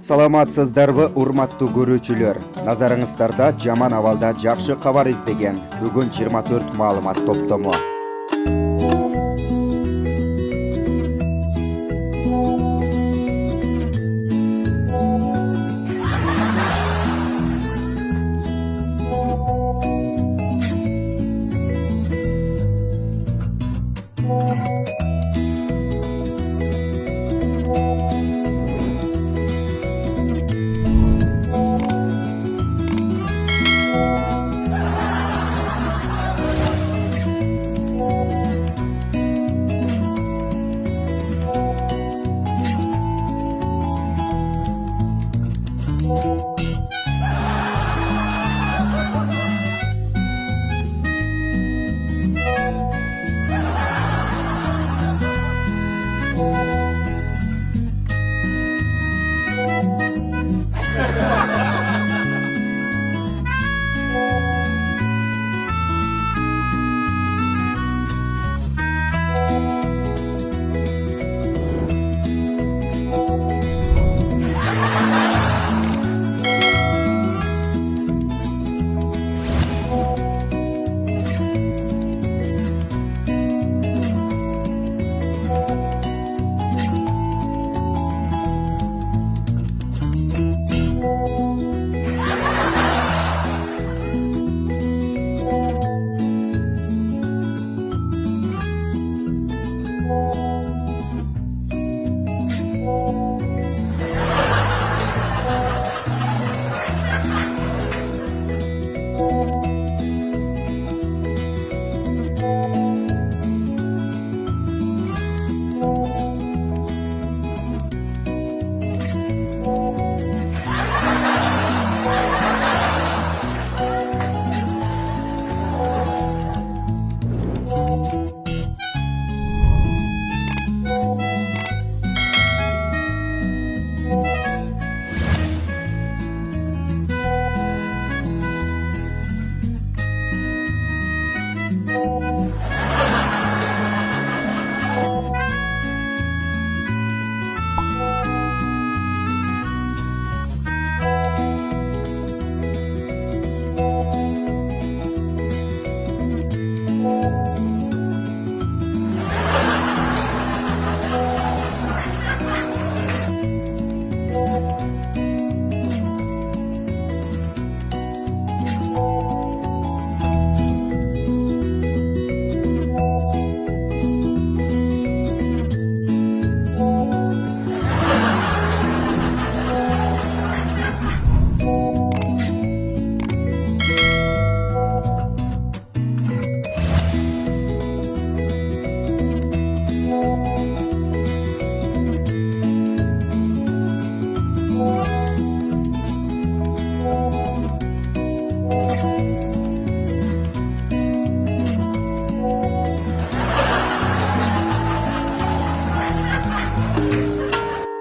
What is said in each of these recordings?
Саламатсыздарбы урматтуу көрүүчүлөр. Назарыңыздарда жаман абалда жакшы кабар издеген бүгүн 24 маалымат топтому.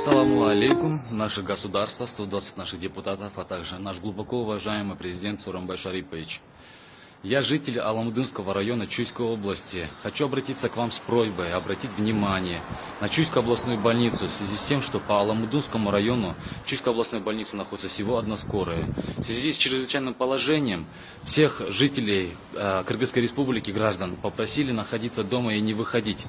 Ассаламу алейкум, наше государство, 120 наших депутатов, а также наш глубоко уважаемый президент Сооронбай Шарипович. Я житель Аламудынского района Чуйской области. Хочу обратиться к вам с просьбой обратить внимание на Чуйскую областную больницу в связи с тем, что по Аламудынскому району в Чуйской областной больнице находится всего одна скорая. В связи с чрезвычайным положением всех жителей Кыргызской республики, граждан, попросили находиться дома и не выходить.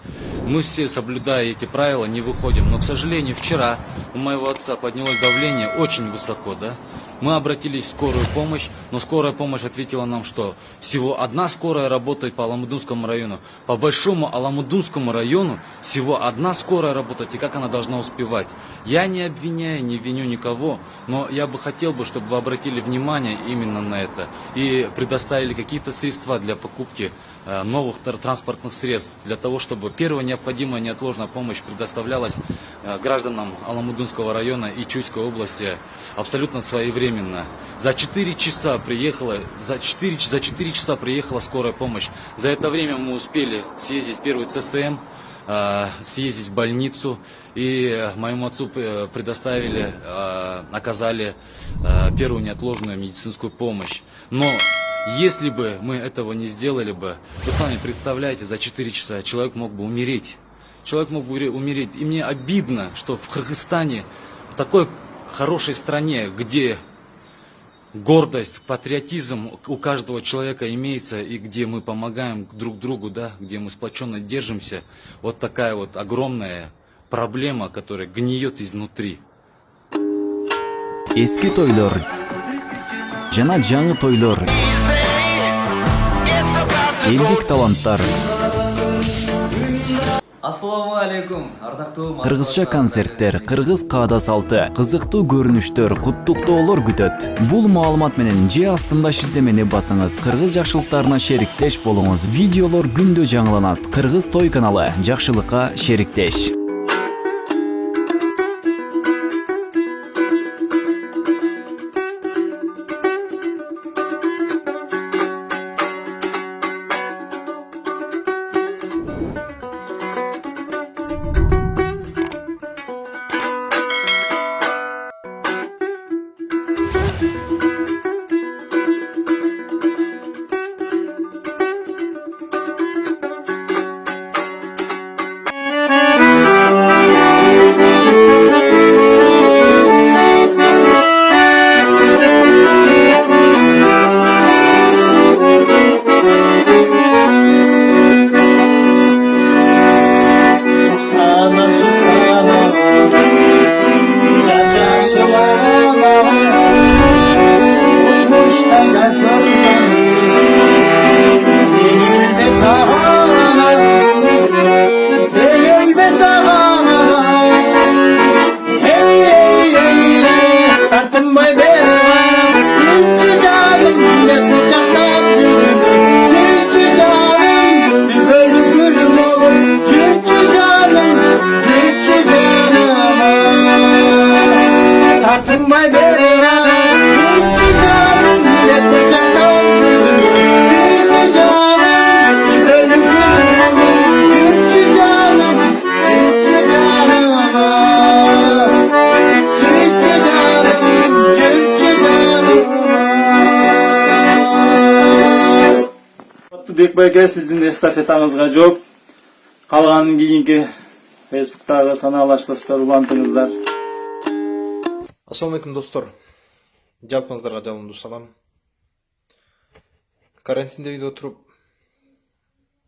Мы все, соблюдая эти правила, не выходим. Но, к сожалению, вчера у моего отца поднялось давление очень высоко, да? Мы обратились в скорую помощь, но скорая помощь ответила нам, что всего одна скорая работает по Аламудынскому району. По большому Аламудынскому району всего одна скорая работает, и как она должна успевать? Я не обвиняю, не виню никого, но я бы хотел, чтобы вы обратили внимание именно на это и предоставили какие-то средства для покупки новых транспортных средств, для того, чтобы первая необходимая неотложная помощь предоставлялась гражданам Аламудынского района и Чуйской области абсолютно своевременно. За 4 часа приехала скорая помощь. За это время мы успели съездить в первый ЦСМ, съездить в больницу, и моему отцу предоставили, оказали первую неотложную медицинскую помощь. Но если бы мы этого не сделали бы, вы сами представляете, за 4 часа человек мог бы умереть. Человек мог бы умереть. И мне обидно, что в Кыргызстане, в такой хорошей стране, где гордость, патриотизм у каждого человека имеется, и где мы помогаем друг другу, да, где мы сплоченно держимся, вот такая вот огромная проблема, которая гниет изнутри. Eski toylor жана жаңы тойлор, элдик таланттар, Ассаламу алейкум, ардактуу кыргызча концерттер, кыргыз каада салты, кызыктуу көрүнүштөр, куттуктоолор күтөт. Бул маалымат менен же астымда шилтемени басыңыз, кыргыз жакшылыктарына шериктеш болуңуз. Видеолор күндө жаңыланат. Кыргыз той каналы, жакшылыкка шериктеш. Бекбай ака, сиздин эстафетаңызга жооп. Калганын кийинки Фейсбуктагы санаалаш достор улантыңыздар. Ассаламу алейкум достор. Жалпыңыздарга жалындуу салам. Карантинде үйдө отуруп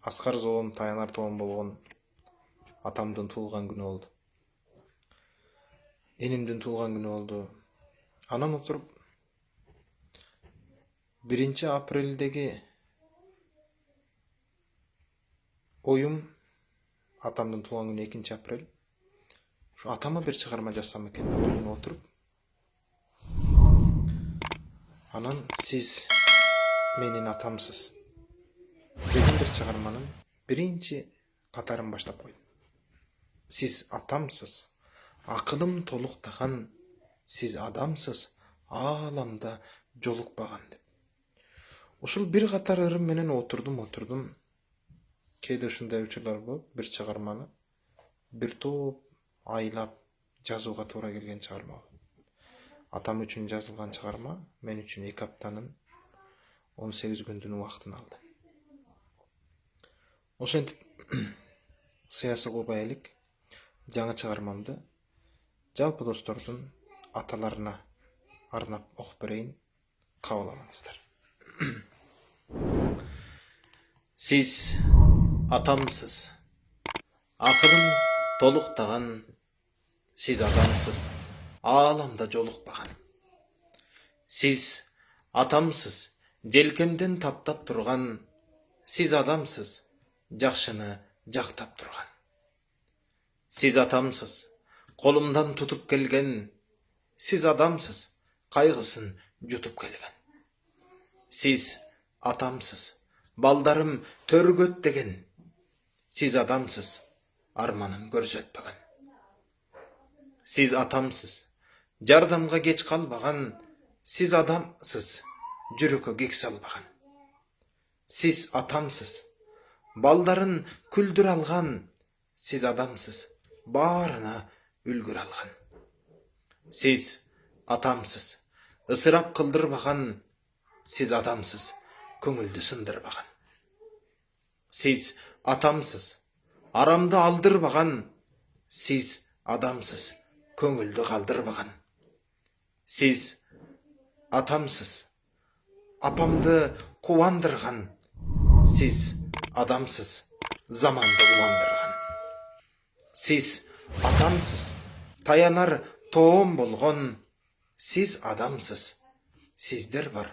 аскар зоом, таянар тоом болгон атамдын туулган күнү болду. Энимдин туулган күнү болду. Анан отуруп 1-апрелдеги оюм, атамдын туулган күнү 2-апрель. Şu atama bir çıkarma жазсам экен деп ойлонуп отуруп. Анан siz менин атамсыз деген bir чыгарманын биринчи катарын баштап койдум. Siz атамсыз, акылым толуктаган, siz адамсыз, ааламда жолукпаган деп. Ушул bir катар ырым менен отурдум. Кейде ушундай учурлар болуп, bir чыгарманы bir топ айлап жазууга туура келген чыгарма болот. Атам үчүн жазылган чыгарма мен үчүн 2 аптанын 18 күндүн убактын алды. Ошентип сыясы кылбай элек жаңы чыгармамды жалпы достордун аталарына арнап окуп берейин, кабыл алыңыздар. Siz атамсыз, акылым толуктаган, siz адамсыз, ааламда жолукпаган. Siz атамсыз, желкемден таптап турган, siz адамсыз, жакшыны жактап турган. Siz атамсыз, колумдан тутуп келген, siz адамсыз, кайгысын жутуп келген. Siz атамсыз, балдарым төргөт деген, siz адамсыз, арманын көрсөтпөгөн. Siz атамсыз, жардамга кеч калбаган, siz адамсыз, жүрөккө кек салбаган. Siz атамсыз, балдарын күлдүр алган, siz адамсыз, баарына үлгүр алган. Siz атамсыз, ысырап кылдырбаган, siz адамсыз, көңүлдү сындырбаган. Siz атамсыз, арамды алдырбаган, siz адамсыз, көңүлдү калдырбаган. Сиз атамсыз. Апамды кубандырган. Сиз адамсыз. Заманды уландырган. Сиз атамсыз. Таянар тоом болгон. Сиз адамсыз. Сиздер бар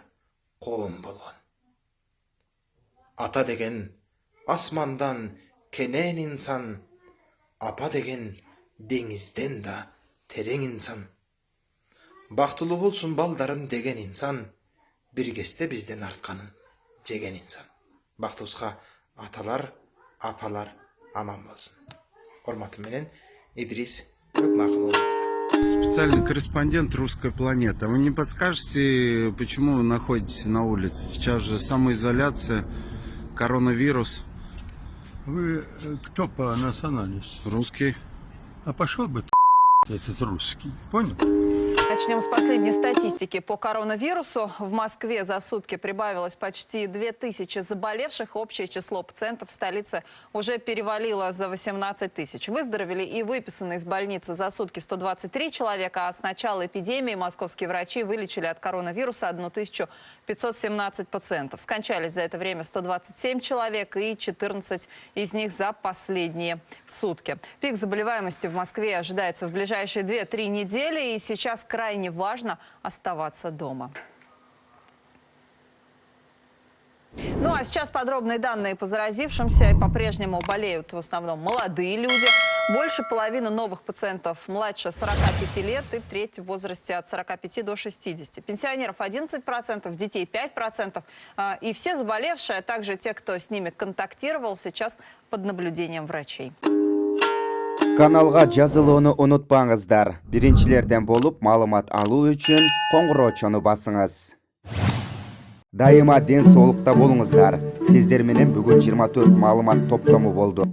коом болгон. Ата деген асмандан кенен инсан. Апа деген деңизден да терең инсан. Бактылуу болсун балдарым деген инсан. Бир кезде бизден артканын жеген инсан. Бактыбызга аталар, апалар аман болсун. Урматым менен Идрис Көкнакыл уулубуздар. Специальный корреспондент «Русская планета». Вы не подскажете, почему вы находитесь на улице? Сейчас же самоизоляция, коронавирус. Вы кто по национальности? Русский. А пошел бы этот русский, понял? Начнем с последней статистики по коронавирусу. В Москве за сутки прибавилось почти 2000 заболевших. Общее число пациентов в столице уже перевалило за 18 тысяч. Выздоровели и выписаны из больницы за сутки 123 человека. А с начала эпидемии московские врачи вылечили от коронавируса 1517 пациентов. Скончались за это время 127 человек и 14 из них за последние сутки. Пик заболеваемости в Москве ожидается в ближайшие 2-3 недели. И сейчас крайне важно оставаться дома. Ну а сейчас подробные данные по заразившимся. По-прежнему болеют в основном молодые люди. Больше половины новых пациентов младше 45 лет и треть в возрасте от 45 до 60. Пенсионеров 11%, детей 5%. И все заболевшие, а также те, кто с ними контактировал, сейчас под наблюдением врачей. Каналга жазылууну унутпаңыздар. Биринчилерден болуп маалымат алуу үчүн коңгуроочону басыңыз. Дайыма ден соолукта болуңуздар. Сиздер менен бүгүн 24 маалымат топтому болду.